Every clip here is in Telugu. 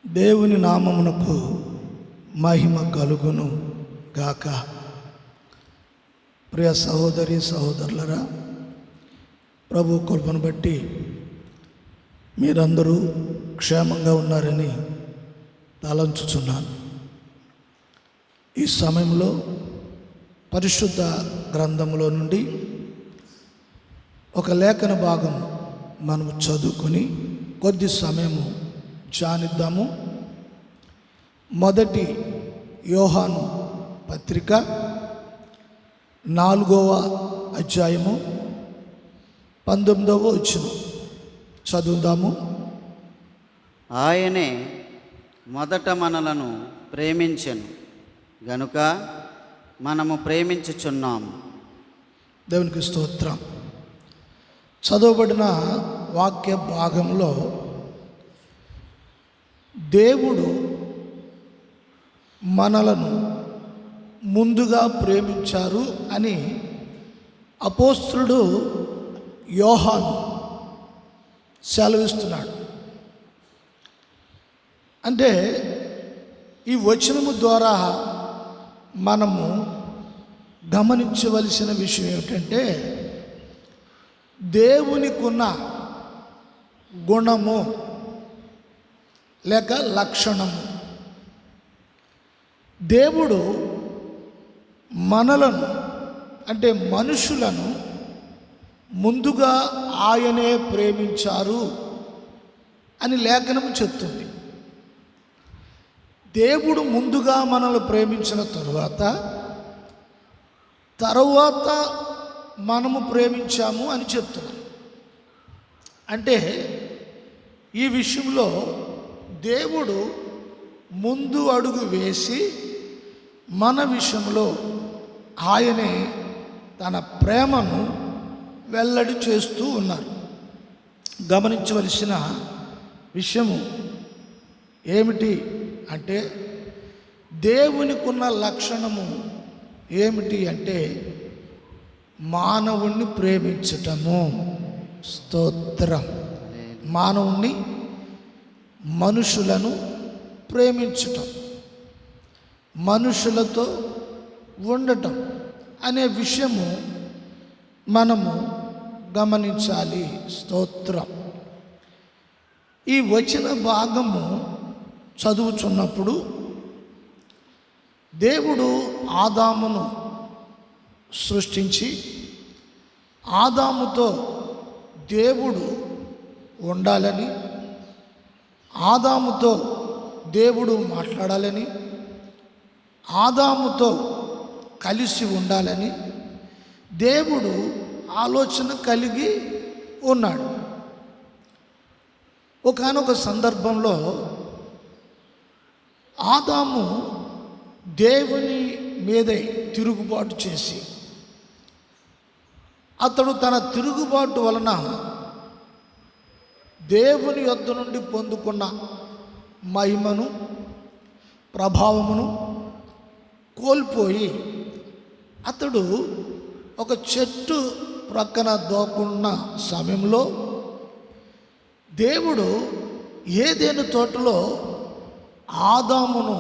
దేవుని నామమునకు మహిమ కలుగును గాక. ప్రియ సహోదరి సహోదరులరా, ప్రభు కృపను బట్టి మీరందరూ క్షేమంగా ఉన్నారని తలంచుచున్నాను. ఈ సమయంలో పరిశుద్ధ గ్రంథములో నుండి ఒక లేఖన భాగం మనము చదువుకొని కొద్ది సమయము ధ్యానిద్దాము. మొదటి యోహాను పత్రిక 4వ అధ్యాయము 19వ వచనం చదువుదాము. ఆయనే మొదట మనలను ప్రేమించెను గనుక మనము ప్రేమించుచున్నాము. దేవునికి స్తోత్రం. చదవబడిన వాక్య భాగంలో దేవుడు మనలను ముందుగా ప్రేమించారు అని అపోస్తలుడు యోహాను సెలవిస్తున్నాడు. అంటే ఈ వచనము ద్వారా మనము గమనించవలసిన విషయం ఏమిటంటే, దేవునికున్న గుణము లేక లక్షణము. దేవుడు మనలను అంటే మనుషులను ముందుగా ఆయనే ప్రేమించారు అని లేఖనము చెప్తుంది. దేవుడు ముందుగా మనల్ని ప్రేమించిన తరువాత మనము ప్రేమించాము అని చెప్తున్నాం. అంటే ఈ విషయంలో దేవుడు ముందు అడుగు వేసి మన విషయంలో ఆయనే తన ప్రేమను వెల్లడి చేస్తూ ఉన్నారు. గమనించవలసిన విషయము ఏమిటి అంటే, దేవునికున్న లక్షణము ఏమిటి అంటే మానవుణ్ణి ప్రేమించటము. స్తోత్రం. మానవుణ్ణి, మనుషులను ప్రేమించటం, మనుషులతో ఉండటం అనే విషయము మనము గమనించాలి. స్తోత్రం. ఈ వచన భాగము చదువుచున్నప్పుడు దేవుడు ఆదామును సృష్టించి ఆదాముతో దేవుడు ఉండాలని, ఆదాముతో దేవుడు మాట్లాడాలని, ఆదాముతో కలిసి ఉండాలని దేవుడు ఆలోచన కలిగి ఉన్నాడు. ఒకానొక సందర్భంలో ఆదాము దేవుని మీదే తిరుగుబాటు చేసి, అతడు తన తిరుగుబాటు వలన దేవుని యొద్ద నుండి పొందుకున్న మహిమను, ప్రభావమును కోల్పోయి అతడు ఒక చెట్టు ప్రక్కన దోకున్న సమయంలో దేవుడు ఏదెను తోటలో ఆదామును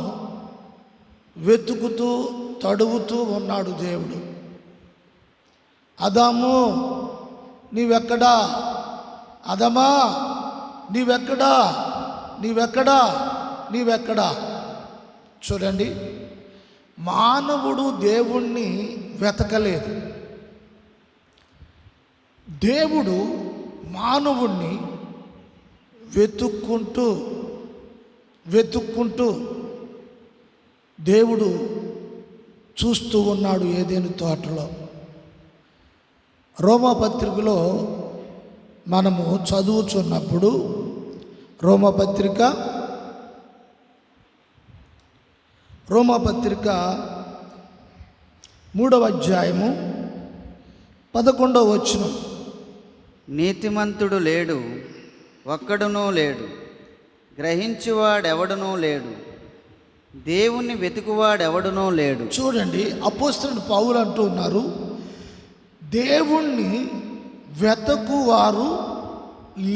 వెతుకుతూ తడువుతూ ఉన్నాడు. దేవుడు, ఆదాము నీవెక్కడా, ఆదామా నీవెక్కడా, నీవెక్కడా, నీవెక్కడా. చూడండి, మానవుడు దేవుణ్ణి వెతకలేదు. దేవుడు మానవుణ్ణి వెతుక్కుంటూ దేవుడు చూస్తూ ఉన్నాడు ఏదైనా తోటలో. రోమాపత్రికలో మనము చదువుచున్నప్పుడు, రోమాపత్రిక 3వ అధ్యాయము 11వ వచనం, నీతిమంతుడు లేడు, ఒక్కడునూ లేడు, గ్రహించువాడెవడునూ లేడు, దేవుణ్ణి వెతుకువాడెవడునూ లేడు. చూడండి, అపోస్తలుడు పౌలు అంటూ ఉన్నారు, దేవుణ్ణి వెతకువారు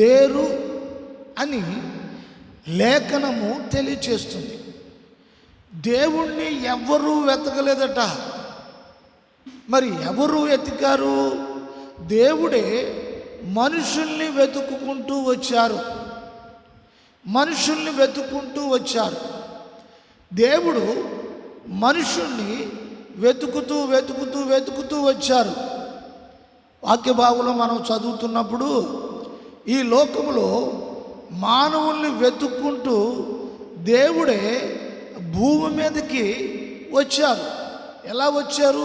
లేరు అని లేఖనము తెలియచేస్తుంది. దేవుణ్ణి ఎవ్వరూ వెతకలేదట. మరి ఎవరు వెతికారు? దేవుడే మనుషుల్ని వెతుక్కుంటూ వచ్చారు. మనుషుల్ని వెతుక్కుంటూ వచ్చారు. దేవుడు మనుషుల్ని వెతుకుతూ వెతుకుతూ వెతుకుతూ వచ్చారు. వాక్య భాగంలో మనం చదువుతున్నప్పుడు ఈ లోకములో మానవుల్ని వెతుక్కుంటూ దేవుడే భూమి మీదకి వచ్చారు. ఎలా వచ్చారు?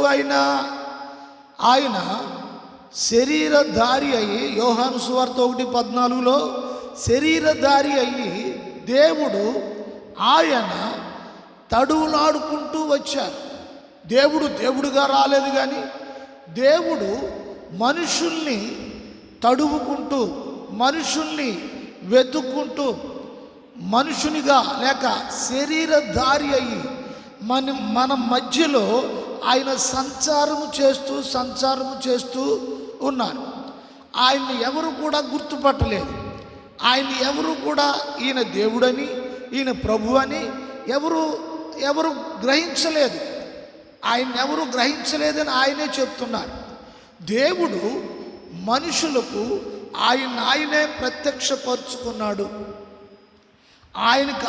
ఆయన శరీరధారి అయ్యి, యోహాను సువార్త 1:14లో శరీరధారి అయ్యి దేవుడు ఆయన తడువులాడుకుంటూ వచ్చారు. దేవుడు దేవుడుగా రాలేదు, కానీ దేవుడు మనుషుల్ని తడువుకుంటూ, మనుషుల్ని వెతుక్కుంటూ, మనుషునిగా లేక శరీరధారి అయ్యి మన మధ్యలో ఆయన సంచారము చేస్తూ ఉన్నారు. ఆయన్ని ఎవరు కూడా గుర్తుపట్టలేదు. ఆయన్ని ఎవరు కూడా ఈయన దేవుడని, ఈయన ప్రభు అని ఎవరు గ్రహించలేదు. ఆయన ఎవరు గ్రహించలేదని ఆయనే చెప్తున్నారు. దేవుడు మనుషులకు ఆయనే ప్రత్యక్షపరుచుకున్నాడు.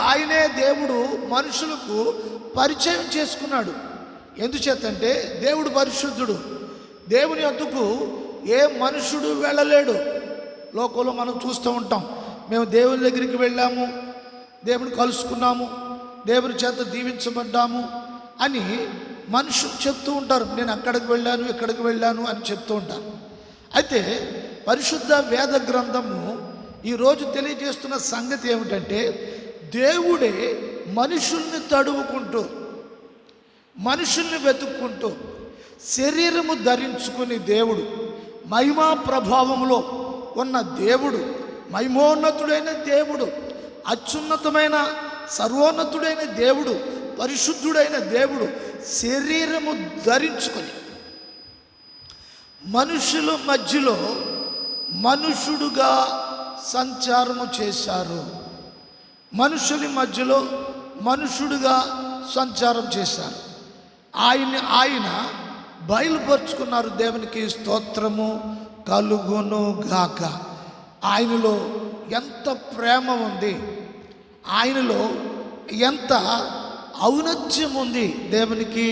ఆయనే దేవుడు మనుషులకు పరిచయం చేసుకున్నాడు. ఎందుచేతంటే దేవుడు పరిశుద్ధుడు. దేవుని వద్దకు ఏ మనుషుడు వెళ్ళలేడు. లోకంలో మనం చూస్తూ ఉంటాం, మేము దేవుని దగ్గరికి వెళ్ళాము, దేవుని కలుసుకున్నాము, దేవుని చేత దీవించబడ్డాము అని మనుషులు చెప్తూ ఉంటారు. నేను అక్కడికి వెళ్ళాను, ఇక్కడికి వెళ్ళాను అని చెప్తూ ఉంటారు. అయితే పరిశుద్ధ వేద గ్రంథము ఈరోజు తెలియజేస్తున్న సంగతి ఏమిటంటే, దేవుడే మనుషుల్ని తడువుకుంటూ, మనుషుల్ని వెతుక్కుంటూ, శరీరము ధరించుకుని దేవుడు, మహిమా ప్రభావంలో ఉన్న దేవుడు, మహిమోన్నతుడైన దేవుడు, అత్యున్నతమైన సర్వోన్నతుడైన దేవుడు, పరిశుద్ధుడైన దేవుడు శరీరము ధరించుకొని మనుషుల మధ్యలో మనుషుడుగా సంచారము చేశారు. మనుషుల మధ్యలో మనుషుడుగా సంచారం చేశారు. ఆయన బయలుపరుచుకున్నారు. దేవునికి స్తోత్రము కలుగును గాక. ఆయనలో ఎంత ప్రేమ ఉంది, ఆయనలో ఎంత ఔన్నత్యం ఉంది. దేవునికి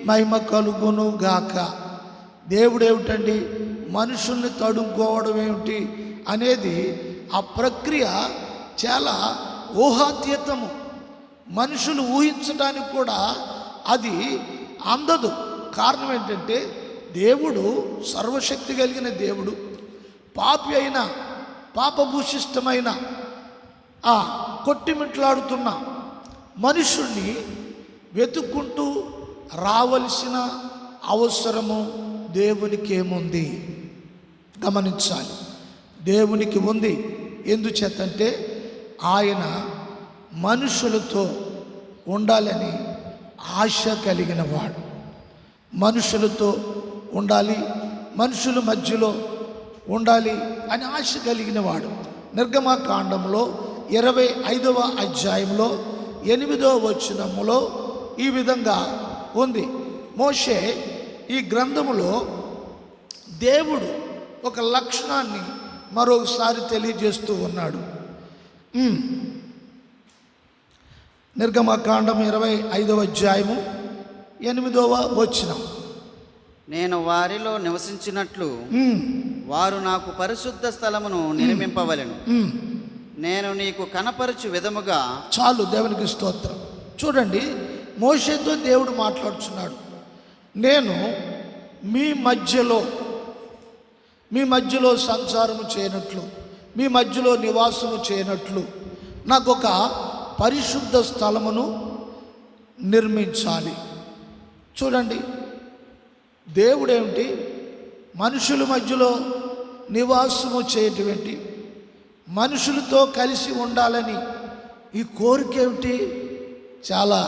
మహిమ కలుగును గాక. దేవుడు ఏమిటండి, మనుషుల్ని తడుకోవడం ఏమిటి అనేది ఆ ప్రక్రియ చాలా ఊహాతీతము. మనుషులు ఊహించడానికి కూడా అది అందదు. కారణం ఏంటంటే దేవుడు సర్వశక్తి కలిగిన దేవుడు, పాపి అయిన పాపభూషిష్టమైన ఆ కొట్టిమిట్లాడుతున్న మనుషుల్ని వెతుక్కుంటూ రావలసిన అవసరము దేవునికి ఏముంది గమనించాలి. దేవునికి ఉంది. ఎందుచేతంటే ఆయన మనుషులతో ఉండాలని ఆశ కలిగిన వాడు. మనుషులతో ఉండాలి, మనుషుల మధ్యలో ఉండాలి అని ఆశ కలిగిన వాడు. నిర్గమకాండంలో 25వ అధ్యాయంలో 8వ వచనములో ఈ విధంగా ఉంది. మోషే ఈ గ్రంథములో దేవుడు ఒక లక్షణాన్ని మరొకసారి తెలియజేస్తూ ఉన్నాడు. నిర్గమకాండం 25వ అధ్యాయము 8వ వచనం. నేను వారిలో నివసించినట్లు వారు నాకు పరిశుద్ధ స్థలమును నిర్మింపవలెను. నేను నీకు కనపరచు విధముగా. చాలు, దేవునికి స్తోత్రం. చూడండి, మోషేతో దేవుడు మాట్లాడుచున్నాడు. నేను మీ మధ్యలో సంచారము చేయనట్లు, మీ మధ్యలో నివాసము చేయనట్లు నాకు ఒక పరిశుద్ధ స్థలమును నిర్మించాలి. చూడండి, దేవుడేమిటి మనుషుల మధ్యలో నివాసము చేయటమేంటి, మనుషులతో కలిసి ఉండాలని ఈ కోరిక ఏమిటి? చాలా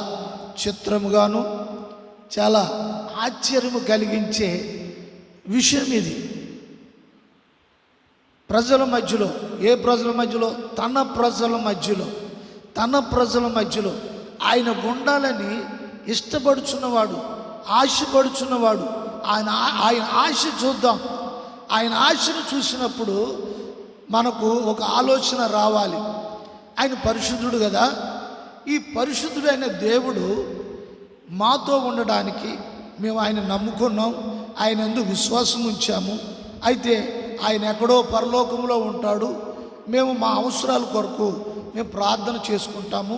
చిత్రముగాను చాలా ఆశ్చర్యము కలిగించే విషయం ఇది. ప్రజల మధ్యలో, ఏ ప్రజల మధ్యలో? తన ప్రజల మధ్యలో, తన ప్రజల మధ్యలో ఆయన ఉండాలని ఇష్టపడుచున్నవాడు, ఆశపడుచున్నవాడు. ఆయన ఆశ చూద్దాం. ఆయన ఆశను చూసినప్పుడు మనకు ఒక ఆలోచన రావాలి. ఆయన పరిశుద్ధుడు కదా, ఈ పరిశుద్ధుడైన దేవుడు మాతో ఉండడానికి మేము ఆయన నమ్ముకున్నాం, ఆయన యందు విశ్వాసం ఉంచాము. అయితే ఆయన ఎక్కడో పరలోకంలో ఉంటాడు. మేము మా అవసరాల కొరకు మేము ప్రార్థన చేసుకుంటాము,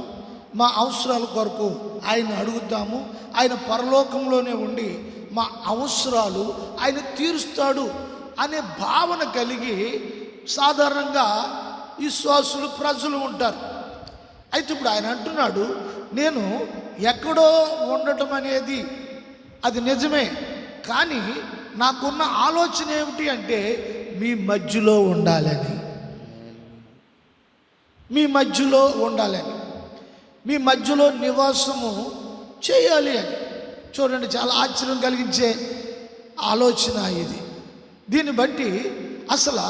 మా అవసరాల కొరకు ఆయన అడుగుతాము. ఆయన పరలోకంలోనే ఉండి మా అవసరాలు ఆయన తీరుస్తాడు అనే భావన కలిగి సాధారణంగా విశ్వాసులు ప్రజలు ఉంటారు. అయితే ఇప్పుడు ఆయన అంటున్నాడు, నేను ఎక్కడో ఉండటం అనేది అది నిజమే, కానీ నాకున్న ఆలోచన ఏమిటి అంటే మీ మధ్యలో ఉండాలని, మీ మధ్యలో ఉండాలని, మీ మధ్యలో నివాసము చేయాలి అని. చూడండి, చాలా ఆశ్చర్యం కలిగించే ఆలోచన ఇది. దీన్ని బట్టి అసలు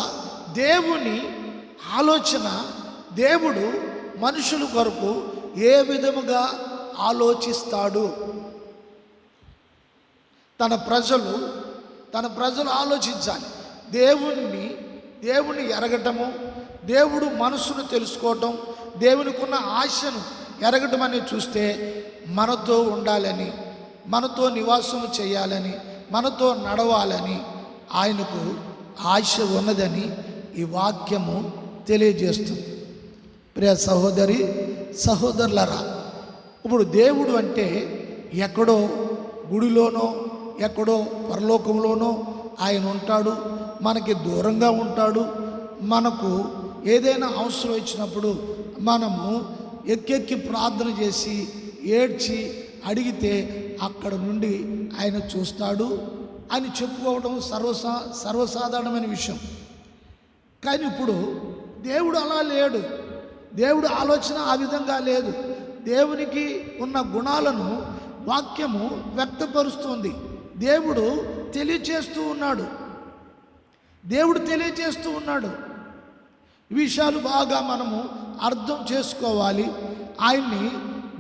దేవుని ఆలోచన, దేవుడు మనుషుల కొరకు ఏ విధముగా ఆలోచిస్తాడు, తన ప్రజలు ఆలోచించాలి. దేవుణ్ణి ఎరగటము, దేవుడు మనసును తెలుసుకోవటం, దేవునికి ఉన్న ఆశను ఎరగటం అనేది చూస్తే మనతో ఉండాలని, మనతో నివాసం చేయాలని, మనతో నడవాలని ఆయనకు ఆశ ఉన్నదని ఈ వాక్యము తెలియజేస్తుంది. ప్రియ సహోదరి సహోదరులరా, ఇప్పుడు దేవుడు అంటే ఎక్కడో గుడిలోనో ఎక్కడో పరలోకంలోనో ఆయన ఉంటాడు, మనకి దూరంగా ఉంటాడు. మనకు ఏదైనా అవసరం వచ్చినప్పుడు మనము ఎక్కెక్కి ప్రార్థన చేసి ఏడ్చి అడిగితే అక్కడ నుండి ఆయన చూస్తాడు అని చెప్పుకోవడం సర్వసాధారణమైన విషయం. కానీ ఇప్పుడు దేవుడు అలా లేడు. దేవుడు ఆలోచన ఆ విధంగా లేదు. దేవునికి ఉన్న గుణాలను వాక్యము వ్యక్తపరుస్తుంది. దేవుడు తెలియచేస్తూ ఉన్నాడు. ఈ విషయాలు బాగా మనము అర్థం చేసుకోవాలి. ఆయన్ని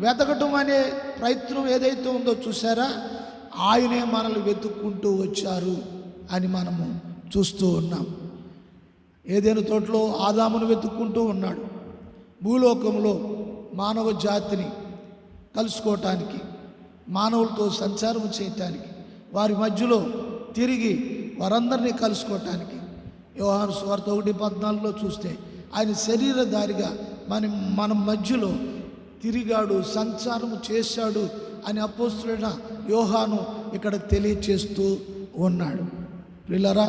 వెతకటం అనే ప్రయత్నం ఏదైతే ఉందో చూసారా, ఆయనే మనల్ని వెతుక్కుంటూ వచ్చారు అని మనము చూస్తూ ఉన్నాం. ఏదైనా తోటలో ఆదామును వెతుక్కుంటూ ఉన్నాడు. భూలోకంలో మానవ జాతిని కలుసుకోవటానికి, మానవులతో సంచారం చేయటానికి, వారి మధ్యలో తిరిగి వారందరినీ కలుసుకోవటానికి యోహాను సువార్త 1:14 చూస్తే ఆయన శరీరధారిగా మన మధ్యలో తిరిగాడు, సంచారము చేశాడు అని అపోస్తులైన యోహాను ఇక్కడ తెలియచేస్తూ ఉన్నాడు. ప్రియులారా,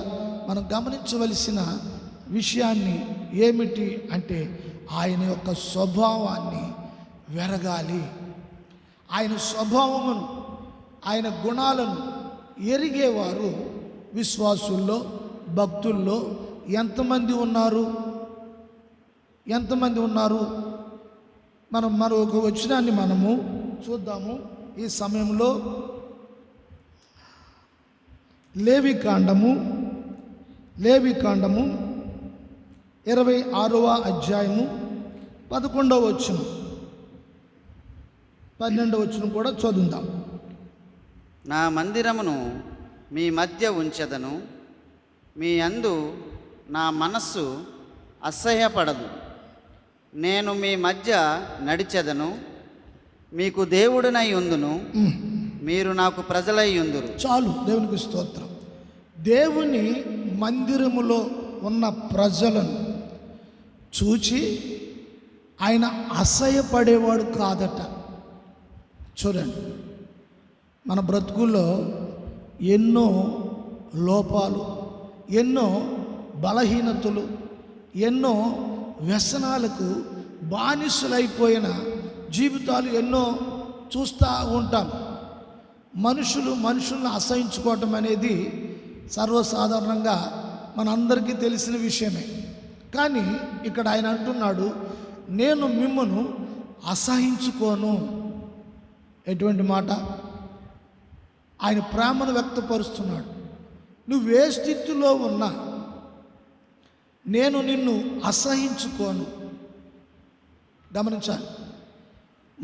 మనం గమనించవలసిన విషయాన్ని ఏమిటి అంటే ఆయన యొక్క స్వభావాన్ని వెరగాలి. ఆయన స్వభావమును, ఆయన గుణాలను ఎరిగేవారు విశ్వాసుల్లో, భక్తుల్లో ఎంతమంది ఉన్నారు? మనం మరొక వచనాన్ని మనము చూద్దాము ఈ సమయంలో. లేవికాండము 26వ అధ్యాయము 11వ వచనం 12వ వచనం కూడా చదువుదాం. నా మందిరమును మీ మధ్య ఉంచెదను, మీ యందు నా మనస్సు అసహ్యపడదు. నేను మీ మధ్య నడిచెదను, మీకు దేవుడినై ఉందును, మీరు నాకు ప్రజలై ఉందురు. చాలు, దేవునికి స్తోత్రం. దేవుని మందిరములో ఉన్న ప్రజలను చూచి ఆయన అసహ్యపడేవాడు కాదట. చూడండి, మన బ్రతుకుల్లో ఎన్నో లోపాలు, ఎన్నో బలహీనతలు, ఎన్నో వ్యసనాలకు బానిసలైపోయిన జీవితాలు ఎన్నో చూస్తూ ఉంటాం. మనుషులను అసహించుకోవటం అనేది సర్వసాధారణంగా మనందరికీ తెలిసిన విషయమే. కానీ ఇక్కడ ఆయన అంటున్నాడు, నేను మిమ్మను అసహించుకోను. ఎటువంటి మాట? ఆయన ప్రేమను వ్యక్తపరుస్తున్నాడు. నువ్వే స్థితిలో ఉన్నా నేను నిన్ను అసహించుకోను. గమనించాలి.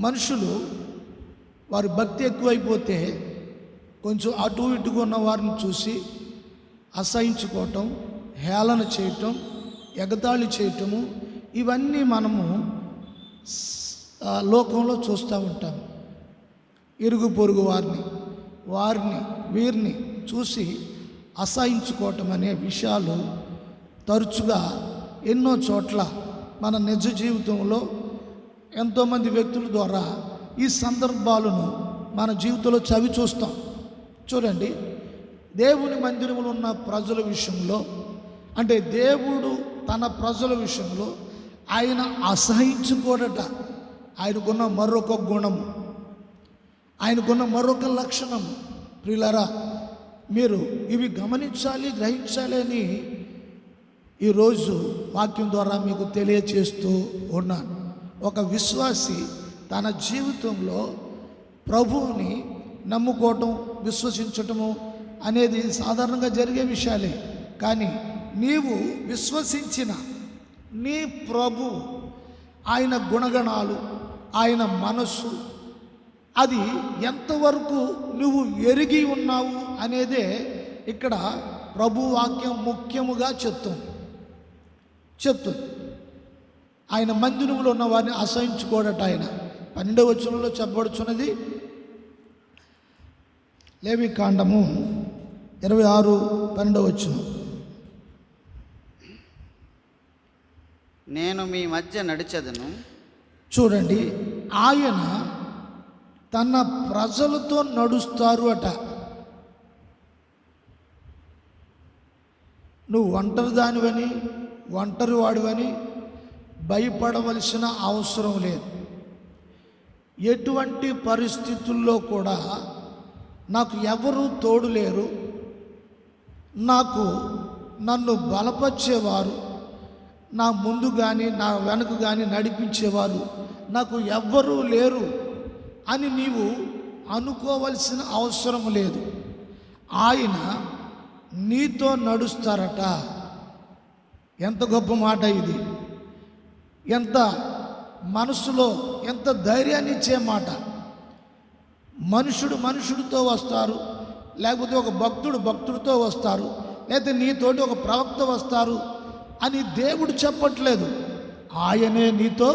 మనుషులు వారి భక్తి ఎక్కువైపోతే కొంచెం అటు ఇటుగా ఉన్న వారిని చూసి అసహించుకోవటం, హేళన చేయటం, ఎగతాళి చేయటము, ఇవన్నీ మనము లోకంలో చూస్తూ ఉంటాం. ఇరుగు పొరుగు వారిని వీరిని చూసి అసహించుకోవటం అనే విషయాలు తరచుగా ఎన్నో చోట్ల మన నిజ జీవితంలో ఎంతోమంది వ్యక్తుల ద్వారా ఈ సందర్భాలను మన జీవితంలో చవి చూస్తాం. చూడండి, దేవుని మందిరంలో ఉన్న ప్రజల విషయంలో, అంటే దేవుడు తన ప్రజల విషయంలో ఆయన అసహించుకోడట. ఆయనకున్న మరొక గుణము, ఆయనకున్న మరొక లక్షణం. ప్రియులారా, మీరు ఇవి గమనించాలి, గ్రహించాలి అని ఈరోజు వాక్యం ద్వారా మీకు తెలియచేస్తూ ఉన్నాను. ఒక విశ్వాసి తన జీవితంలో ప్రభువుని నమ్ముకోవటం, విశ్వసించటము అనేది సాధారణంగా జరిగే విషయాలే. కానీ నీవు విశ్వసించిన నీ ప్రభు, ఆయన గుణగణాలు, ఆయన మనస్సు, అది ఎంతవరకు నువ్వు ఎరిగి ఉన్నావు అనేదే ఇక్కడ ప్రభు వాక్యం ముఖ్యముగా చెప్తుంది. ఆయన మందిరంలో ఉన్న వారిని అసహించుకోడట. ఆయన 12వ వచనంలో చెప్పబడుచున్నది, లేవికాండము 26:12 వచనం. నేను మీ మధ్య నడిచెదను. చూడండి, ఆయన తన ప్రజలతో నడుస్తారు అట. నువ్వు ఒంటరి దానివని, ఒంటరి వాడివని భయపడవలసిన అవసరం లేదు. ఎటువంటి పరిస్థితుల్లో కూడా నాకు ఎవరు తోడు లేరు, నన్ను బలపరిచేవారు, నా ముందు కానీ నా వెనుక కానీ నడిపించేవారు నాకు ఎవ్వరూ లేరు అని నీవు అనుకోవలసిన అవసరం లేదు. ఆయన నీతో నడుస్తారట. ఎంత గొప్ప మాట ఇది! ఎంత మనసులో ఎంత ధైర్యాన్ని ఇచ్చే మాట. మనుషుడితో వస్తారు, లేకపోతే ఒక భక్తుడితో వస్తారు, లేకపోతే నీతోటి ఒక ప్రవక్త వస్తారు అని దేవుడు చెప్పట్లేదు. ఆయనే నీతో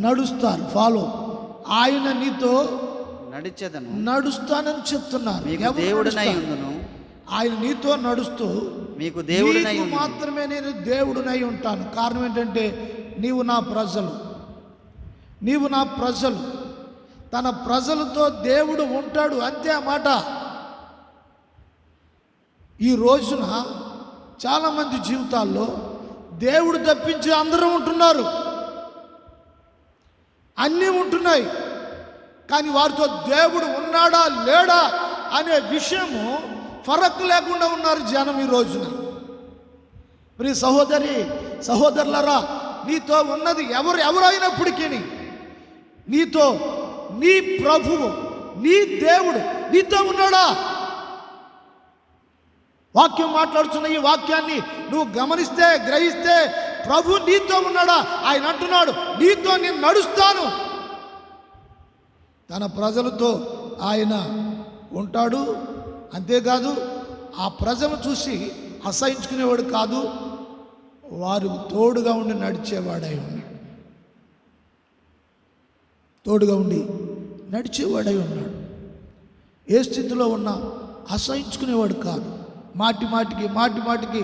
నడుస్తారు. ఫాలో, ఆయన నీతో నడుస్తానని చెప్తున్నారు. ఆయన నీతో నడుస్తూ మీకు దేవుడినై మాత్రమే నేను దేవుడినై ఉంటాను. కారణం ఏంటంటే నీవు నా ప్రజలు. తన ప్రజలతో దేవుడు ఉంటాడు, అంతే ఆ మాట. ఈ రోజున చాలామంది జీవితాల్లో దేవుడు తప్పించి అందరూ ఉంటున్నారు, అన్నీ ఉంటున్నాయి, కానీ వారితో దేవుడు ఉన్నాడా లేడా అనే విషయము ఫరక్ లేకుండా ఉన్నారు జనం ఈ రోజున. ప్రియ సహోదరులారా, నీతో ఉన్నది ఎవరైనప్పటికీ నీతో నీ ప్రభువు, నీ దేవుడు నీతో ఉన్నాడా? వాక్యం మాట్లాడుతున్న ఈ వాక్యాన్ని నువ్వు గమనిస్తే, గ్రహిస్తే, ప్రభు నీతో ఉన్నాడా? ఆయన అంటున్నాడు, నీతో నేను నడుస్తాను. తన ప్రజలతో ఆయన ఉంటాడు. అంతేకాదు, ఆ ప్రజలను చూసి అసహించుకునేవాడు కాదు, వారు తోడుగా ఉండి నడిచేవాడై ఉన్నాడు. ఏ స్థితిలో ఉన్నా అసహించుకునేవాడు కాదు. మాటి మాటికి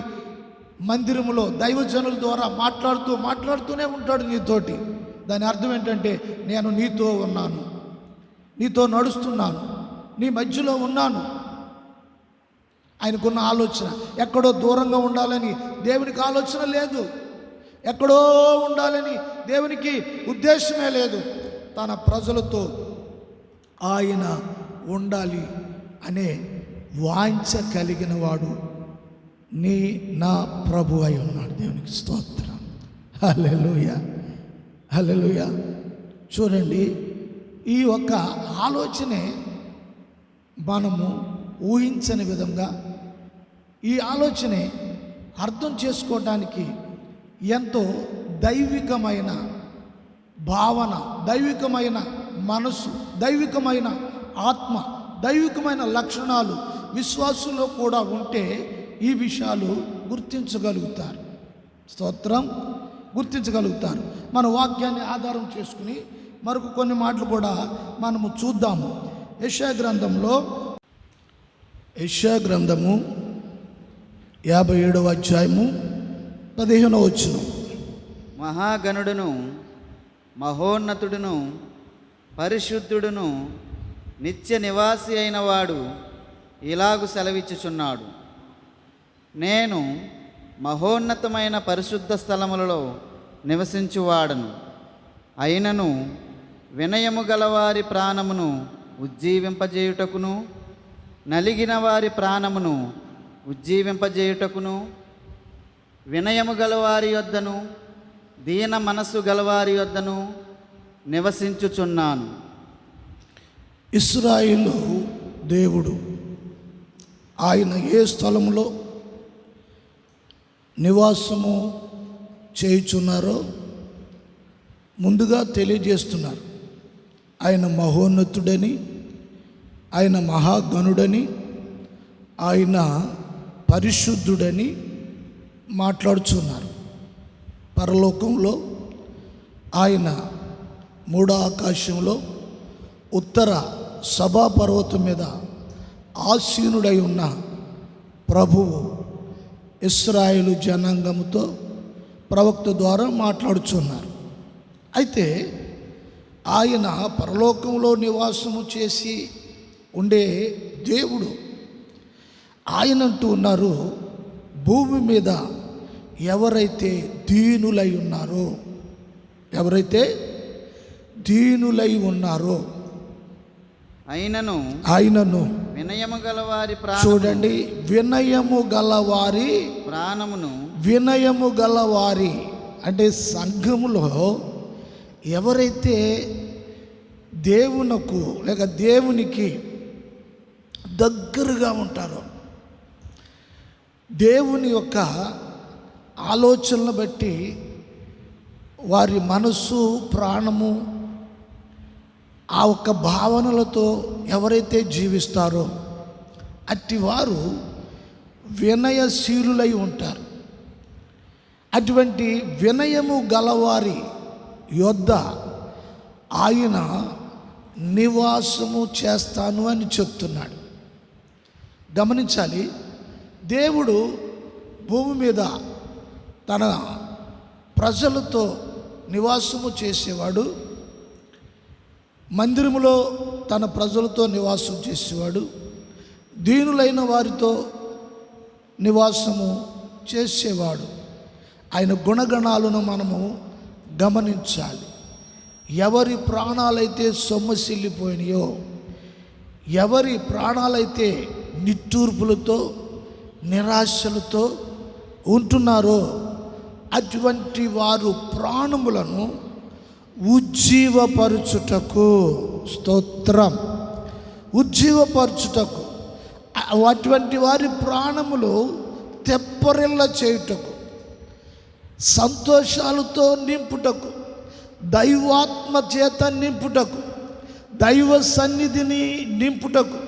మందిరములో దైవజనుల ద్వారా మాట్లాడుతూనే ఉంటాడు నీతోటి. దాని అర్థం ఏంటంటే, నేను నీతో ఉన్నాను, నీతో నడుస్తున్నాను, నీ మధ్యలో ఉన్నాను. ఆయనకున్న ఆలోచన ఎక్కడో దూరంగా ఉండాలని దేవునికి ఆలోచన లేదు, ఎక్కడో ఉండాలని దేవునికి ఉద్దేశమే లేదు. తన ప్రజలతో ఆయన ఉండాలి అనే వాంఛ కలిగిన వాడు నా ప్రభు అయి ఉన్నాడు. దేవునికి స్తోత్రం. హల్లెలూయా. చూడండి, ఈ ఒక్క ఆలోచనే మనము ఊహించని విధంగా, ఈ ఆలోచనే అర్థం చేసుకోవటానికి ఎంతో దైవికమైన భావన, దైవికమైన మనసు, దైవికమైన ఆత్మ, దైవికమైన లక్షణాలు విశ్వాసంలో కూడా ఉంటే ఈ విషయాలు గుర్తించగలుగుతారు. స్తోత్రం, గుర్తించగలుగుతారు. మన వాక్యాన్ని ఆధారం చేసుకుని మరొక కొన్ని మాటలు కూడా మనము చూద్దాము. యెషయా గ్రంథము 57వ అధ్యాయము 15వ వచనం. మహాగణుడును మహోన్నతుడును పరిశుద్ధుడును నిత్య నివాసి అయిన వాడు ఇలాగు సెలవిచ్చుచున్నాడు. నేను మహోన్నతమైన పరిశుద్ధ స్థలములలో నివసించువాడను. అయినను వినయము గలవారి ప్రాణమును ఉజ్జీవింపజేయుటకును, నలిగిన వారి ప్రాణమును ఉజ్జీవింపజేయుటకును, వినయము గలవారి యొద్దను దీన మనస్సు గలవారి యొద్దను నివసించుచున్నాను. ఇశ్రాయేలు దేవుడు ఆయన ఏ స్థలములో నివాసము చేయుచున్నారో ముందుగా తెలియజేస్తున్నారు. ఆయన మహోన్నతుడని, ఆయన మహాగణుడని, ఆయన పరిశుద్ధుడని మాట్లాడుచున్నారు. పరలోకంలో ఆయన మూడో ఆకాశంలో ఉత్తర సభాపర్వతం మీద ఆసీనుడై ఉన్న ప్రభువు ఇశ్రాయేలు జనాంగముతో ప్రవక్త ద్వారా మాట్లాడుచున్నారు. అయితే ఆయన పరలోకంలో నివాసము చేసి ఉండే దేవుడు. ఆయన అంటూ ఉన్నారు, భూమి మీద ఎవరైతే దీనులై ఉన్నారో, ఎవరైతే దీనులై ఉన్నారో, ఆయనను వినయము గలవారి చూడండి, వినయము గలవారి ప్రాణమును, వినయము గలవారి అంటే సంఘములో ఎవరైతే దేవునకు లేక దేవునికి దగ్గరగా ఉంటారో, దేవుని యొక్క ఆలోచనలు బట్టి వారి మనస్సు ప్రాణము ఆ ఒక్క భావనలతో ఎవరైతే జీవిస్తారో అట్టి వారు వినయశీలులై ఉంటారు. అటువంటి వినయము గలవారి యొద్ద ఆయన నివాసము చేస్తాను అని చెప్తున్నాడు. గమనించాలి, దేవుడు భూమి మీద తన ప్రజలతో నివాసము చేసేవాడు, మందిరములో తన ప్రజలతో నివాసం చేసేవాడు, దీనులైన వారితో నివాసము చేసేవాడు. ఆయన గుణగణాలను మనము గమనించాలి. ఎవరి ప్రాణాలైతే సొమ్మసిల్లిపోయినాయో, ఎవరి ప్రాణాలైతే నిట్టూర్పులతో నిరాశలతో ఉంటున్నారో అటువంటి వారు ప్రాణములను ఉజ్జీవపరచుటకు, స్తోత్రం, ఉజ్జీవపరచుటకు, అటువంటి వారి ప్రాణములు తెప్పరిల్ల చేయుటకు, సంతోషాలతో నింపుటకు, దైవాత్మ చేత నింపుటకు, దైవ సన్నిధిని నింపుటకు,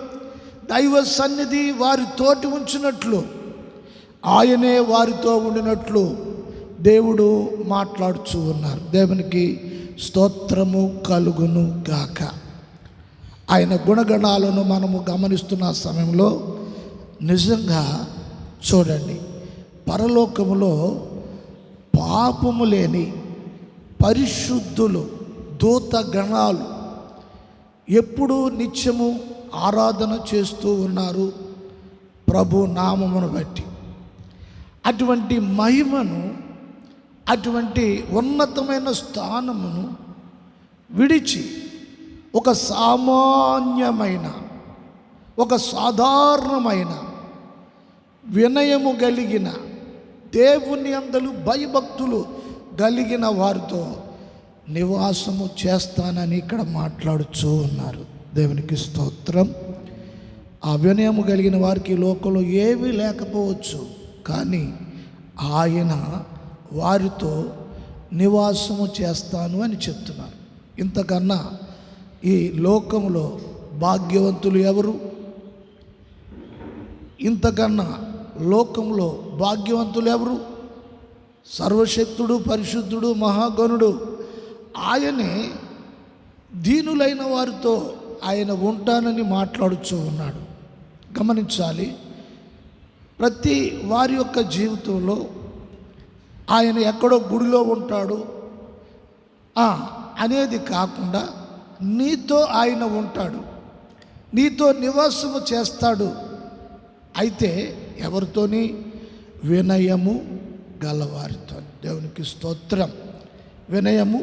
దైవ సన్నిధి వారి తోటి ఉంచినట్లు, ఆయనే వారితో ఉండినట్లు దేవుడు మాట్లాడుచూ ఉన్నారు. దేవునికి స్తోత్రము కలుగును గాక. ఆయన గుణగణాలను మనము గమనిస్తున్న సమయంలో నిజంగా చూడండి, పరలోకములో పాపము లేని పరిశుద్ధులు, దూత గణాలు ఎప్పుడూ నిత్యము ఆరాధన చేస్తూ ఉన్నారు ప్రభు నామమును బట్టి. అటువంటి మహిమను, అటువంటి ఉన్నతమైన స్థానమును విడిచి ఒక సామాన్యమైన, ఒక సాధారణమైన వినయము కలిగిన, దేవుని అందరూ భయభక్తులు కలిగిన వారితో నివాసము చేస్తానని ఇక్కడ మాట్లాడుతూ ఉన్నారు. దేవునికి స్తోత్రం. ఆ వినయము కలిగిన వారికి లోకంలో ఏమీ లేకపోవచ్చు, కానీ ఆయన వారితో నివాసము చేస్తాను అని చెప్తున్నారు. ఇంతకన్నా ఈ లోకంలో భాగ్యవంతులు ఎవరు? ఇంతకన్నా లోకంలో భాగ్యవంతులు ఎవరు? సర్వశక్తుడు, పరిశుద్ధుడు, మహాగణుడు ఆయనే దీనులైన వారితో ఆయన ఉంటానని మాట్లాడుతూ ఉన్నాడు. గమనించాలి, ప్రతి వారి యొక్క జీవితంలో ఆయన ఎక్కడో గుడిలో ఉంటాడు అనేది కాకుండా నీతో ఆయన ఉంటాడు, నీతో నివాసము చేస్తాడు. అయితే ఎవరితోని? వినయము గలవారితో. దేవునికి స్తోత్రం. వినయము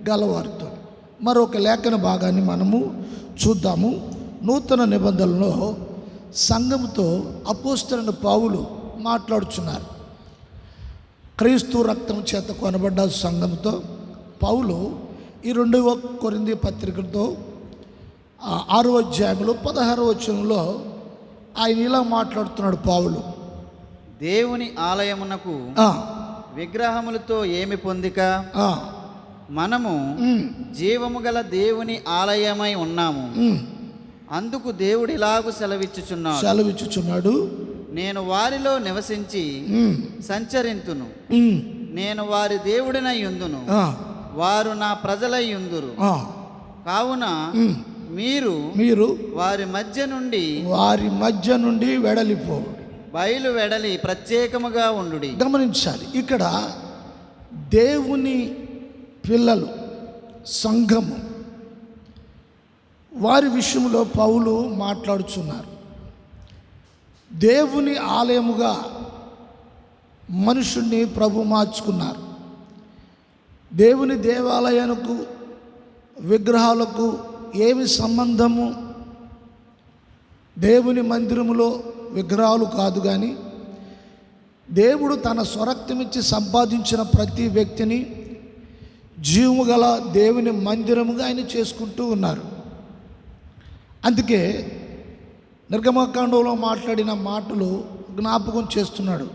గలవారితో. మరొక లేఖన భాగాన్ని మనము చూద్దాము. నూతన నిబంధనలో సంఘముతో అపోస్తలుడైన పౌలు మాట్లాడుచున్నారు. క్రీస్తు రక్తం చేత కొనబడ్డ సంఘంతో పౌలు ఈ 2వ కొరింథీ పత్రికతో 6వ అధ్యాయంలో 16వ వచనంలో ఆయన ఇలా మాట్లాడుతున్నాడు. పౌలు, దేవుని ఆలయమునకు విగ్రహములతో ఏమి పొందిక? మనము జీవము గల దేవుని ఆలయమై ఉన్నాము. అందుకు దేవుడు ఇలాగు సెలవిచ్చుచున్నాడు, నేను వారిలో నివసించి సంచరింతును, నేను వారి దేవుడినై యుందును, వారు నా ప్రజలై యుందురు. కావున మీరు వారి మధ్య నుండి వెడలిపోవుడి, బయలు వెడలి ప్రత్యేకముగా ఉండుడి. గమనించాలి, ఇక్కడ దేవుని పిల్లలు, సంఘము, వారి విషయంలో పౌలు మాట్లాడుచున్నారు. దేవుని ఆలయముగా మనుషుణ్ణి ప్రభు మార్చుకున్నారు. దేవుని దేవాలయానికి విగ్రహాలకు ఏమి సంబంధము? దేవుని మందిరములో విగ్రహాలు కాదు, కానీ దేవుడు తన స్వరక్తమిచ్చి సంపాదించిన ప్రతి వ్యక్తిని జీవము గల దేవుని మందిరముగా ఆయన చేసుకుంటూ ఉన్నారు. అందుకే నిర్గమకాండంలో మాట్లాడిన మాటలు జ్ఞాపకం చేస్తున్నాడు.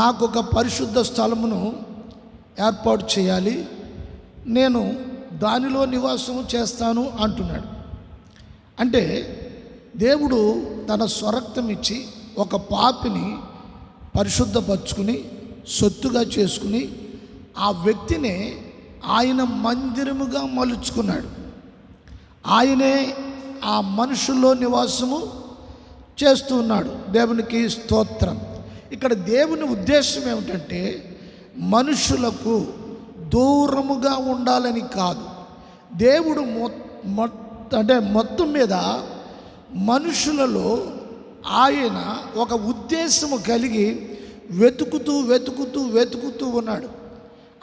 నాకు ఒక పరిశుద్ధ స్థలమును ఏర్పాటు చేయాలి, నేను దానిలో నివాసము చేస్తాను అంటున్నాడు. అంటే దేవుడు తన స్వరక్తం ఇచ్చి ఒక పాపిని పరిశుద్ధపరుచుకుని సొత్తుగా చేసుకుని ఆ వ్యక్తినే ఆయన మందిరముగా మలుచుకున్నాడు. ఆయనే ఆ మనుషుల్లో నివాసము చేస్తూ ఉన్నాడు. దేవునికి స్తోత్రం. ఇక్కడ దేవుని ఉద్దేశం ఏమిటంటే మనుషులకు దూరముగా ఉండాలని కాదు. దేవుడు మొత్తం మీద మనుషులలో ఆయన ఒక ఉద్దేశము కలిగి వెతుకుతూ ఉన్నాడు.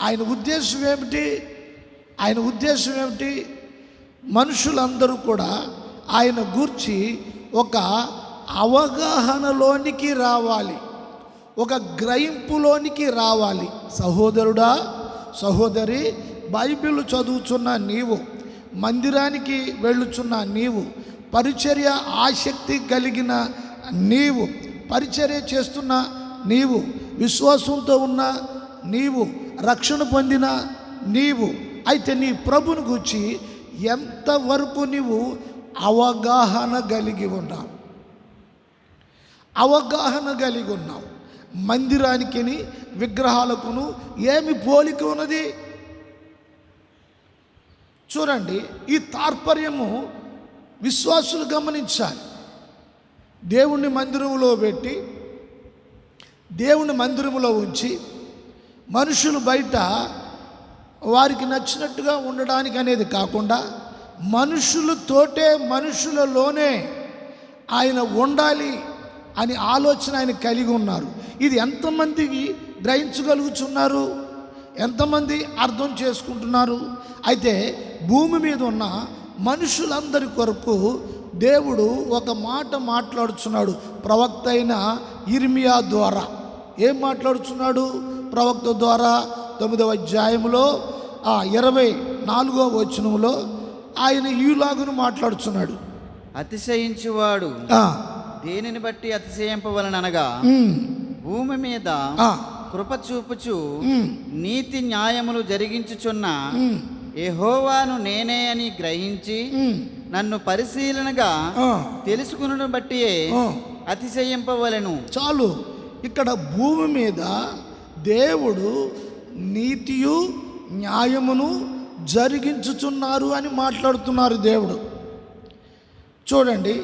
ఆయన ఉద్దేశం ఏమిటి? మనుషులందరూ కూడా ఆయన గూర్చి ఒక అవగాహనలోనికి రావాలి, ఒక గ్రహింపులోనికి రావాలి. సహోదరుడా, సహోదరి, బైబిల్ చదువుచున్న నీవు, మందిరానికి వెళ్ళుచున్న నీవు, పరిచర్య ఆసక్తి కలిగిన నీవు, పరిచర్య చేస్తున్న నీవు, విశ్వాసంతో ఉన్న నీవు, రక్షణ పొందిన నీవు, అయితే నీ ప్రభుని గురించి ఎంతవరకు నీవు అవగాహన కలిగి ఉన్నావు? మందిరానికి విగ్రహాలకును ఏమి పోలిక ఉన్నది? చూడండి, ఈ తాత్పర్యము విశ్వాసులు గమనించాలి. దేవుణ్ణి మందిరములో పెట్టి, దేవుని మందిరములో ఉంచి, మనుషులు బయట వారికి నచ్చినట్టుగా ఉండడానికి అనేది కాకుండా మనుషులలోనే ఆయన ఉండాలి అని ఆలోచన ఆయన కలిగి ఉన్నారు. ఇది ఎంతమందికి గ్రహించగలుగుతున్నారు? ఎంతమంది అర్థం చేసుకుంటున్నారు? అయితే భూమి మీద ఉన్న మనుషులందరి కొరకు దేవుడు ఒక మాట మాట్లాడుచున్నాడు ప్రవక్త అయిన ఇర్మియా ద్వారా. ఏం మాట్లాడుచున్నాడు ప్రవక్త ద్వారా? 9వ అధ్యాయంలో 24వ వచనంలో ఆయన ఈలాగును మాట్లాడుచున్నాడు. అతిశయించువాడు దేనిని బట్టి అతిశయింపవలననగా భూమి మీద కృప చూపుచు నీతి న్యాయములు జరిగించుచున్న యెహోవాను నేనే అని గ్రహించి నన్ను పరిశీలనగా తెలుసుకును బట్టి అతిశయింపవలెను. చాలు. ఇక్కడ భూమి మీద దేవుడు నీతియు న్యాయమును జరిగించుచున్నారు అని మాట్లాడుతున్నారు దేవుడు. చూడండి,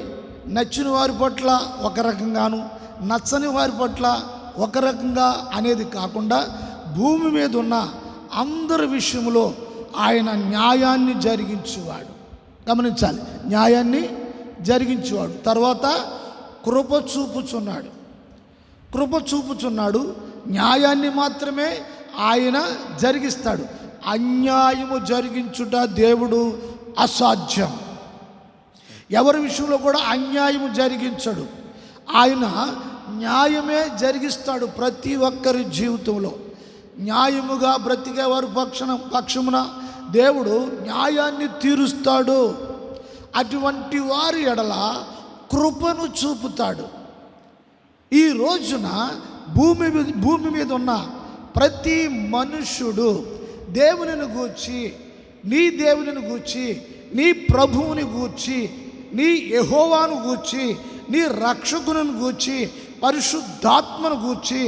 నచ్చిన వారి పట్ల ఒక రకంగాను, నచ్చని వారి పట్ల ఒక రకంగా అనేది కాకుండా భూమి మీద ఉన్న అందరి విషయంలో ఆయన న్యాయాన్ని జరిగించేవాడు. గమనించాలి, న్యాయాన్ని జరిగించేవాడు. తర్వాత కృప చూపుచున్నాడు. కృప చూపుచున్నాడు, న్యాయాన్ని మాత్రమే ఆయన జరిగిస్తాడు. అన్యాయము జరిగించుట దేవుడు అసాధ్యం. ఎవరి విషయంలో కూడా అన్యాయము జరిగించడు. ఆయన న్యాయమే జరిగిస్తాడు. ప్రతి ఒక్కరి జీవితంలో న్యాయముగా బ్రతికే వారి పక్షమున దేవుడు న్యాయాన్ని తీరుస్తాడు. అటువంటి వారి ఎడల కృపను చూపుతాడు. ఈ రోజున భూమి మీద ఉన్న ప్రతి మనుష్యుడు దేవునిని గూర్చి, నీ దేవునిని గూర్చి, నీ ప్రభువుని గూర్చి, నీ యెహోవాను గూర్చి, నీ రక్షకుని గూర్చి, పరిశుద్ధాత్మను గూర్చి,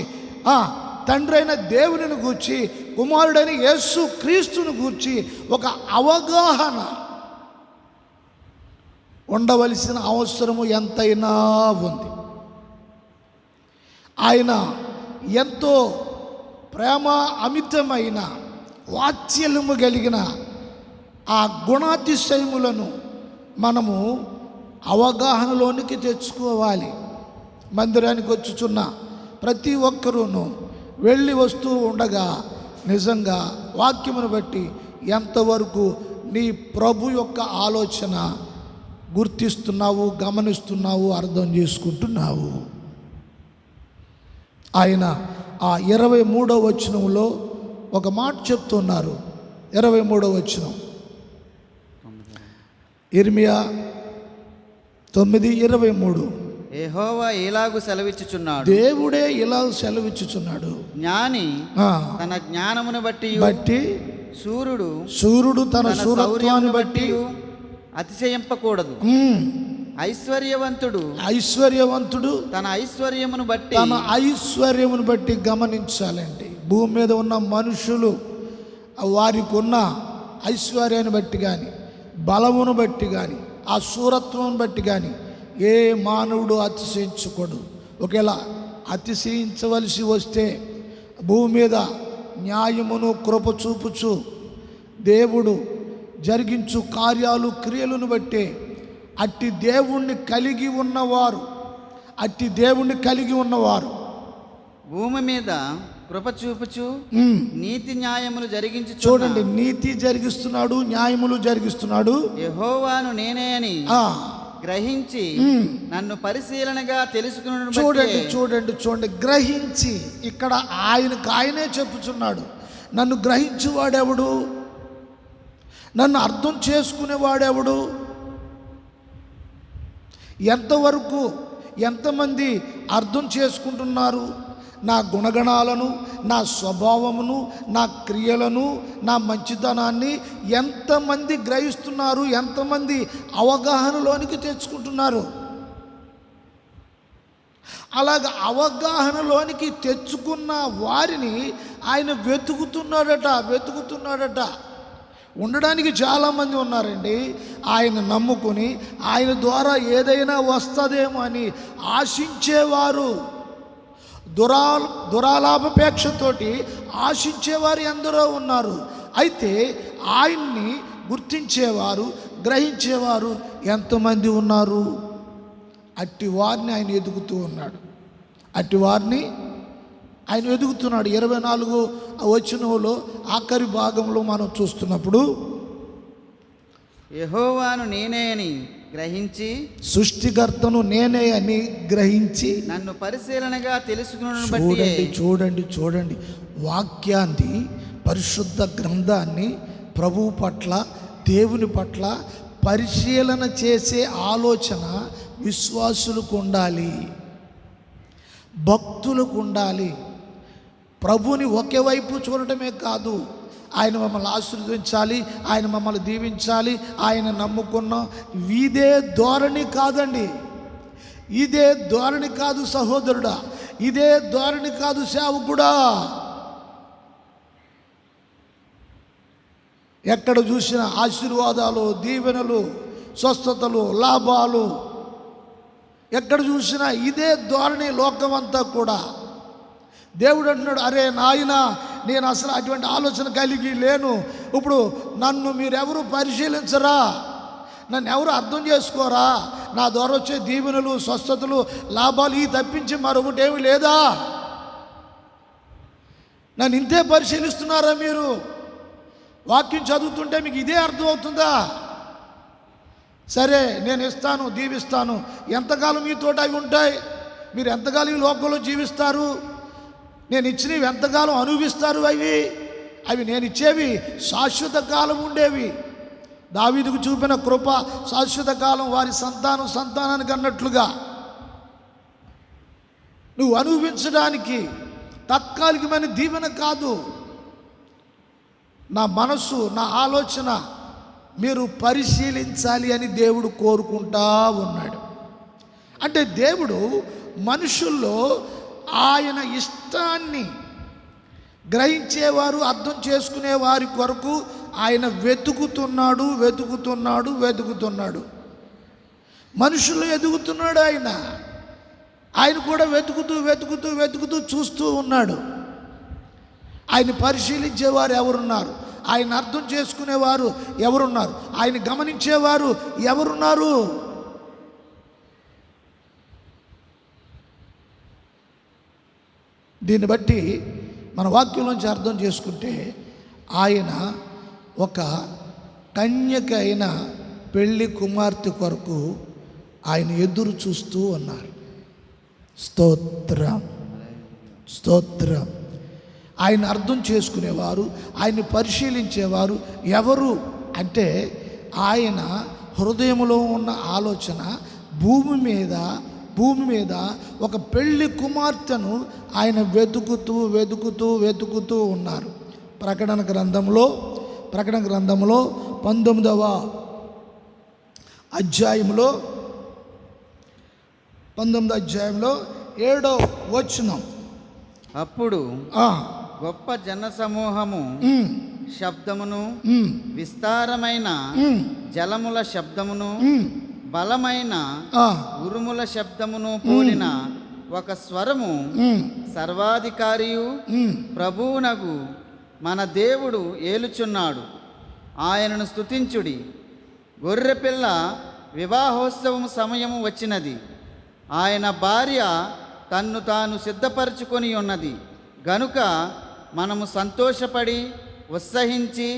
తండ్రి అయిన దేవునిని గూర్చి, కుమారుడైన యేసు క్రీస్తుని గూర్చి ఒక అవగాహన ఉండవలసిన అవసరము ఎంతైనా ఉంది. ఆయన ఎంతో ప్రేమ అమితమైన వాత్సల్యము కలిగిన ఆ గుణాతిశయములను మనము అవగాహనలోనికి తెచ్చుకోవాలి. మందిరానికి వచ్చుచున్న ప్రతి ఒక్కరూను వెళ్ళి వస్తూ ఉండగా నిజంగా వాక్యమును బట్టి ఎంతవరకు నీ ప్రభు యొక్క ఆలోచన గుర్తిస్తున్నావు, గమనిస్తున్నావు, అర్థం చేసుకుంటున్నావు. ఆయన ఆ 23వ వచనంలో ఒక మాట చెప్తున్నారు. 23వ వచనం, ఇర్మియా 9:23. యెహోవా ఇలాగు సెలవిచ్చుచున్నాడు, దేవుడే ఇలా సెలవిచ్చుచున్నాడు, జ్ఞాని తన జ్ఞానమును బట్టి సూర్యుడు తన శౌర్యమును బట్టి అతిశయింపకూడదు. ఐశ్వర్యవంతుడు తన ఐశ్వర్యమును బట్టి గమనించాలండి. భూమి మీద ఉన్న మనుషులు వారికి ఉన్న ఐశ్వర్యాన్ని బట్టి కానీ, బలమును బట్టి కానీ, ఆ శూరత్వం బట్టి కానీ ఏ మానవుడు అతిశయించకూడదు. ఒకవేళ అతిశయించవలసి వస్తే భూమి మీద న్యాయమును కృప చూపుచు దేవుడు జరిగించు కార్యాలు క్రియలను బట్టి అట్టి దేవుణ్ణి కలిగి ఉన్నవారు భూమి మీద కృప చూపుచు నీతి న్యాయములు జరిగించు. చూడండి, నీతి జరిగిస్తున్నాడు, న్యాయములు జరిగిస్తున్నాడు. యెహోవాను నేనే అని గ్రహించి నన్ను పరిశీలనగా తెలుసుకున్నాడు. చూడండి, గ్రహించి. ఇక్కడ ఆయనే చెప్పుచున్నాడు, నన్ను గ్రహించువాడెవడు, నన్ను అర్థం చేసుకునేవాడెవడు, ఎంతమంది అర్థం చేసుకుంటున్నారు, నా గుణగణాలను, నా స్వభావమును, నా క్రియలను, నా మంచితనాన్ని ఎంతమంది గ్రహిస్తున్నారు, ఎంతమంది అవగాహనలోనికి తెచ్చుకుంటున్నారు. అలాగ అవగాహనలోనికి తెచ్చుకున్న వారిని ఆయన వెతుకుతున్నాడట. ఉండడానికి చాలామంది ఉన్నారండి. ఆయన నమ్ముకొని ఆయన ద్వారా ఏదైనా వస్తుందేమో అని ఆశించేవారు, దురాలాపేక్షతోటి ఆశించేవారు ఎందరో ఉన్నారు. అయితే ఆయన్ని గుర్తించేవారు, గ్రహించేవారు ఎంతమంది ఉన్నారు? అట్టి వారిని ఆయన ఎదుగుతున్నాడు. 24వ వచనంలో ఆఖరి భాగంలో మనం చూస్తున్నప్పుడు, యెహోవాను నేనే అని గ్రహించి, సృష్టికర్తను నేనే అని గ్రహించి నన్ను పరిశీలనగా తెలుసుకున్నాడు. చూడండి వాక్యాన్ని, పరిశుద్ధ గ్రంథాన్ని ప్రభువు పట్ల, దేవుని పట్ల పరిశీలన చేసే ఆలోచన విశ్వాసులకు ఉండాలి, భక్తులకు ఉండాలి. ప్రభువుని ఒకే వైపు చూడటమే కాదు, ఆయన మమ్మల్ని ఆశీర్వదించాలి, ఆయన మమ్మల్ని దీవించాలి, ఆయన నమ్ముకున్నాం, ఇదే ధోరణి కాదండి. ఇదే ధోరణి కాదు సహోదరుడా, ఇదే ధోరణి కాదు సేవకుడా. ఎక్కడ చూసినా ఆశీర్వాదాలు, దీవెనలు, స్వస్థతలు, లాభాలు, ఎక్కడ చూసినా ఇదే ధోరణి లోకమంతా కూడా. దేవుడు అంటున్నాడు, అరే నాయనా, నేను అసలు అటువంటి ఆలోచన కలిగి లేను. ఇప్పుడు నన్ను మీరెవరు పరిశీలించరా, నన్ను ఎవరు అర్థం చేసుకోరా, నా ద్వారా వచ్చే దీవెనలు, స్వస్థతలు, లాభాలు ఈ తప్పించి మరొకటి ఏమి లేదా? నన్ను ఇంతే పరిశీలిస్తున్నారా మీరు? వాక్యం చదువుతుంటే మీకు ఇదే అర్థం అవుతుందా? సరే, నేను ఇస్తాను, దీవిస్తాను, ఎంతకాలం మీతోటి అవి ఉంటాయి? మీరు ఎంతకాలం ఈ లోకంలో జీవిస్తారు? నేను ఇచ్చినవి ఎంతకాలం అనుభవిస్తారు? అవి నేను ఇచ్చేవి శాశ్వత కాలం ఉండేవి. దావీదుకు చూపిన కృప శాశ్వత కాలం, వారి సంతానానికి అన్నట్లుగా నువ్వు అనుభవించడానికి తాత్కాలికమైన దీవెన కాదు. నా మనస్సు, నా ఆలోచన మీరు పరిశీలించాలి అని దేవుడు కోరుకుంటా ఉన్నాడు. అంటే దేవుడు మనుషుల్లో ఆయన ఇష్టాన్ని గ్రహించేవారు, అర్థం చేసుకునే వారి కొరకు ఆయన వెతుకుతున్నాడు. మనుషులు ఎదుగుతున్నాడు. ఆయన కూడా వెతుకుతూ చూస్తూ ఉన్నాడు. ఆయన పరిశీలించేవారు ఎవరున్నారు? ఆయన అర్థం చేసుకునేవారు ఎవరున్నారు? ఆయన గమనించేవారు ఎవరున్నారు? దీన్ని బట్టి మన వాక్యంలోంచి అర్థం చేసుకుంటే, ఆయన ఒక కన్యకైన పెళ్లి కుమార్తె కొరకు ఆయన ఎదురు చూస్తూ ఉన్నారు. స్తోత్రం. ఆయన అర్థం చేసుకునేవారు, ఆయన్ని పరిశీలించేవారు ఎవరు అంటే, ఆయన హృదయంలో ఉన్న ఆలోచన భూమి మీద ఒక పెళ్లి కుమార్తెను ఆయన వెతుకుతూ ఉన్నారు. ప్రకటన గ్రంథంలో 19వ అధ్యాయంలో 7వ వచనం. అప్పుడు గొప్ప జనసమూహము శబ్దమును, విస్తారమైన జలముల శబ్దమును, బలమైన ఉరుముల శబ్దమును పోలిన ఒక స్వరము, సర్వాధికారియు ప్రభువునగు మన దేవుడు ఏలుచున్నాడు, ఆయనను స్తుతించుడి. గొర్రెపిల్ల వివాహోత్సవము సమయము వచ్చినది, ఆయన భార్య తన్ను తాను సిద్ధపరచుకొని ఉన్నది గనుక మనము సంతోషపడి ఉత్సహించి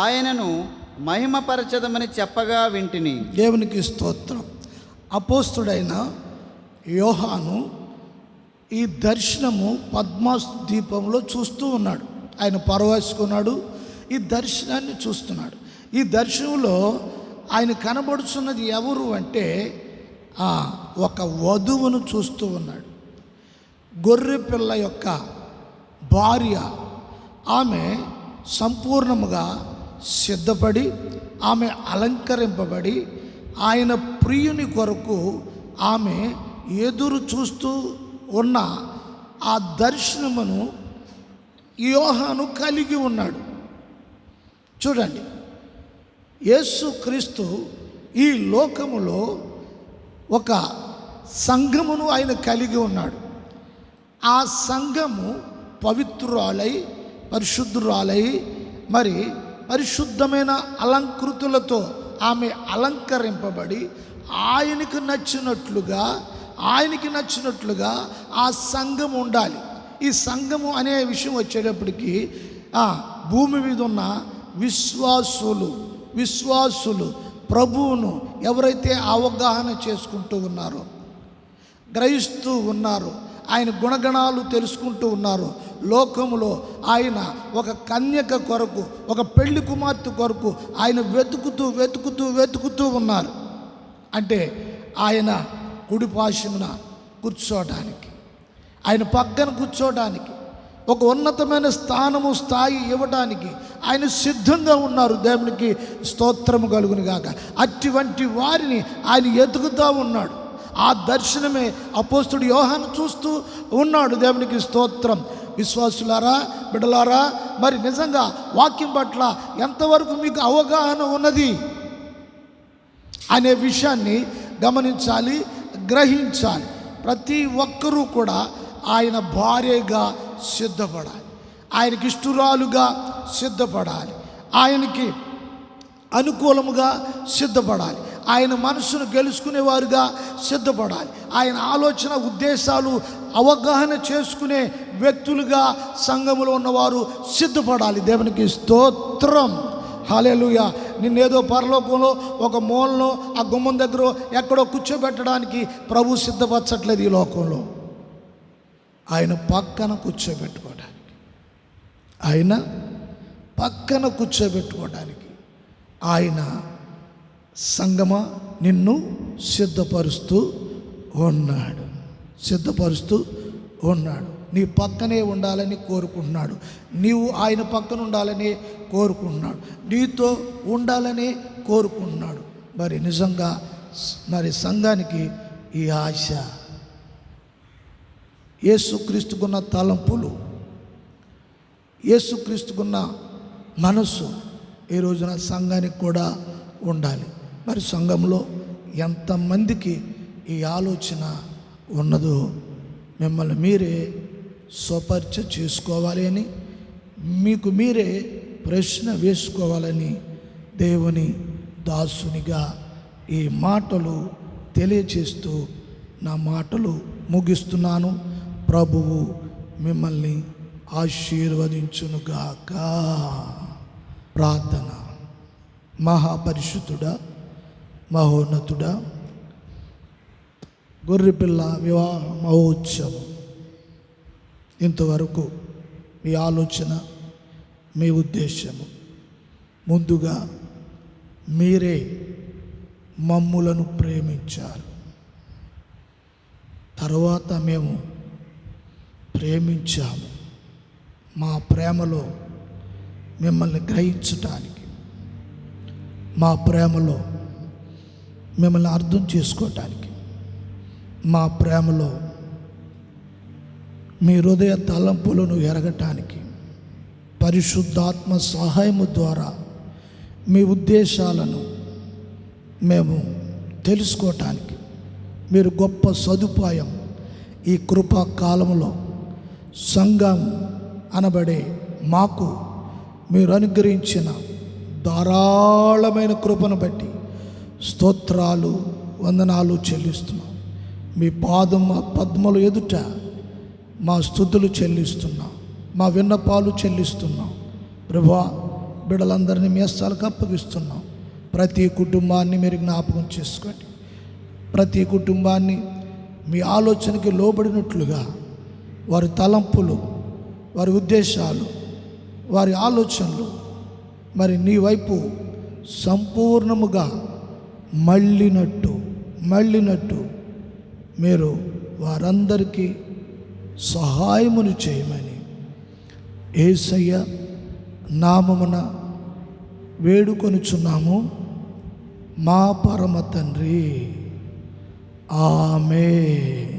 ఆయనను మహిమపరచదమని చెప్పగా వింటిని. దేవునికి స్తోత్రం. అపోస్తుడైన యోహాను ఈ దర్శనము పద్మాస్ ద్వీపంలో చూస్తూ ఉన్నాడు. ఆయన పరవశిస్తున్నాడు, ఈ దర్శనాన్ని చూస్తున్నాడు. ఈ దర్శనంలో ఆయన కనబడుతున్నది ఎవరు అంటే, ఒక వధువును చూస్తూ ఉన్నాడు. గొర్రెపిల్ల యొక్క భార్య. ఆమె సంపూర్ణముగా సిద్ధపడి, ఆమె అలంకరింపబడి, ఆయన ప్రియుని కొరకు ఆమె ఎదురు చూస్తూ ఉన్న ఆ దర్శనమును యోహాను కలిగి ఉన్నాడు. చూడండి, యేసుక్రీస్తు ఈ లోకములో ఒక సంఘమును ఆయన కలిగి ఉన్నాడు. ఆ సంఘము పవిత్రురాలై, పరిశుద్ధురాలై, మరి పరిశుద్ధమైన అలంకృతులతో ఆమె అలంకరింపబడి ఆయనకి నచ్చినట్లుగా ఆ సంఘం ఉండాలి. ఈ సంఘము అనే విషయం వచ్చేటప్పటికి భూమి మీద ఉన్న విశ్వాసులు ప్రభువును ఎవరైతే అవగాహన చేసుకుంటూ ఉన్నారో, గ్రహిస్తూ ఉన్నారో, ఆయన గుణగణాలు తెలుసుకుంటూ ఉన్నారో, లోకములో ఆయన ఒక కన్యక కొరకు, ఒక పెళ్లి కుమార్తె కొరకు ఆయన వెతుకుతూ ఉన్నారు. అంటే ఆయన కుడిపాశమున కూర్చోడానికి, ఆయన పక్కన కూర్చోడానికి, ఒక ఉన్నతమైన స్థాయి ఇవ్వడానికి ఆయన సిద్ధంగా ఉన్నారు. దేవునికి స్తోత్రము కలుగును గాక. అటువంటి వారిని ఆయన ఎదుగుతూ ఉన్నాడు. ఆ దర్శనమే అపోస్తుడు యోహాను చూస్తూ ఉన్నాడు. దేవునికి స్తోత్రం. విశ్వాసులారా, బిడ్డలారా, మరి నిజంగా వాక్యం పట్ల ఎంతవరకు మీకు అవగాహన ఉన్నది అనే విషయాన్ని గమనించాలి, గ్రహించాలి. ప్రతి ఒక్కరూ కూడా ఆయన భార్యగా సిద్ధపడాలి, ఆయనకి ఇష్టురాలుగా సిద్ధపడాలి, ఆయనకి అనుకూలముగా సిద్ధపడాలి, ఆయన మనసును గెలుచుకునేవారుగా సిద్ధపడాలి, ఆయన ఆలోచన ఉద్దేశాలు అవగాహన చేసుకునే వ్యక్తులుగా సంఘములో ఉన్నవారు సిద్ధపడాలి. దేవునికి స్తోత్రం. హల్లెలూయా. నిన్నేదో పరలోకంలో ఒక మూలలో ఆ గుమ్మం దగ్గర ఎక్కడో కూర్చోబెట్టడానికి ప్రభు సిద్ధపరచట్లేదు. ఈ లోకంలో ఆయన పక్కన కూర్చోబెట్టుకోవడానికి, ఆయన పక్కన కూర్చోబెట్టుకోవడానికి ఆయన సంగమా నిన్ను సిద్ధపరుస్తూ ఉన్నాడు, సిద్ధపరుస్తూ ఉన్నాడు. నీ పక్కనే ఉండాలని కోరుకుంటున్నాడు. నీవు ఆయన పక్కన ఉండాలని కోరుకుంటున్నాడు. నీతో ఉండాలని కోరుకుంటున్నాడు. మరి నిజంగా మరి సంఘానికి ఈ ఆశ, యేసుక్రీస్తుకున్న తలంపులు, యేసుక్రీస్తుకున్న మనస్సు ఈ రోజున సంఘానికి కూడా ఉండాలి. మరి సంఘంలో ఎంతమందికి ఈ ఆలోచన ఉన్నదో మిమ్మల్ని మీరే స్వపరిచ చేసుకోవాలి అని, మీకు మీరే ప్రశ్న వేసుకోవాలని దేవుని దాసునిగా ఈ మాటలు తెలియచేస్తూ నా మాటలు ముగిస్తున్నాను. ప్రభువు మిమ్మల్ని ఆశీర్వదించునుగాక. ప్రార్థన. మహాపరిశుద్ధుడా, మహోన్నతుడా, గొర్రెపిల్ల వివాహ మహోత్సవం ఇంతవరకు మీ ఆలోచన, మీ ఉద్దేశము, ముందుగా మీరే మమ్ములను ప్రేమించారు, తర్వాత మేము ప్రేమించాము. మా ప్రేమలో మిమ్మల్ని గ్రహించటానికి, మా ప్రేమలో మిమ్మల్ని అర్థం చేసుకోవటానికి, మా ప్రేమలో మీ హృదయ తలంపులను ఎరగటానికి, పరిశుద్ధాత్మ సహాయము ద్వారా మీ ఉద్దేశాలను మేము తెలుసుకోవటానికి మీరు గొప్ప సదుపాయం ఈ కృపా కాలంలో సంఘం అనబడే మాకు మీరు అనుగ్రహించిన ధారాళమైన కృపను బట్టి స్తోత్రాలు, వందనాలు చెల్లిస్తున్నాం. మీ పద్మలు ఎదుట మా స్తుతులు చెల్లిస్తున్నాం, మా విన్నపాలు చెల్లిస్తున్నాం. ప్రభువా, బిడ్డలందరినీ మీ హస్తాలకు అప్పగిస్తున్నాం. ప్రతి కుటుంబాన్ని మీరు జ్ఞాపకం చేసుకోండి. ప్రతి కుటుంబాన్ని మీ ఆలోచనకి లోబడినట్లుగా వారి తలంపులు, వారి ఉద్దేశాలు, వారి ఆలోచనలు మరి నీ వైపు సంపూర్ణముగా మళ్ళినట్టు మీరు వారందరికీ సహాయమును చేయమని యేసయ్య నామమున వేడుకొనుచున్నాము మా పరమ తండ్రి. ఆమేన్.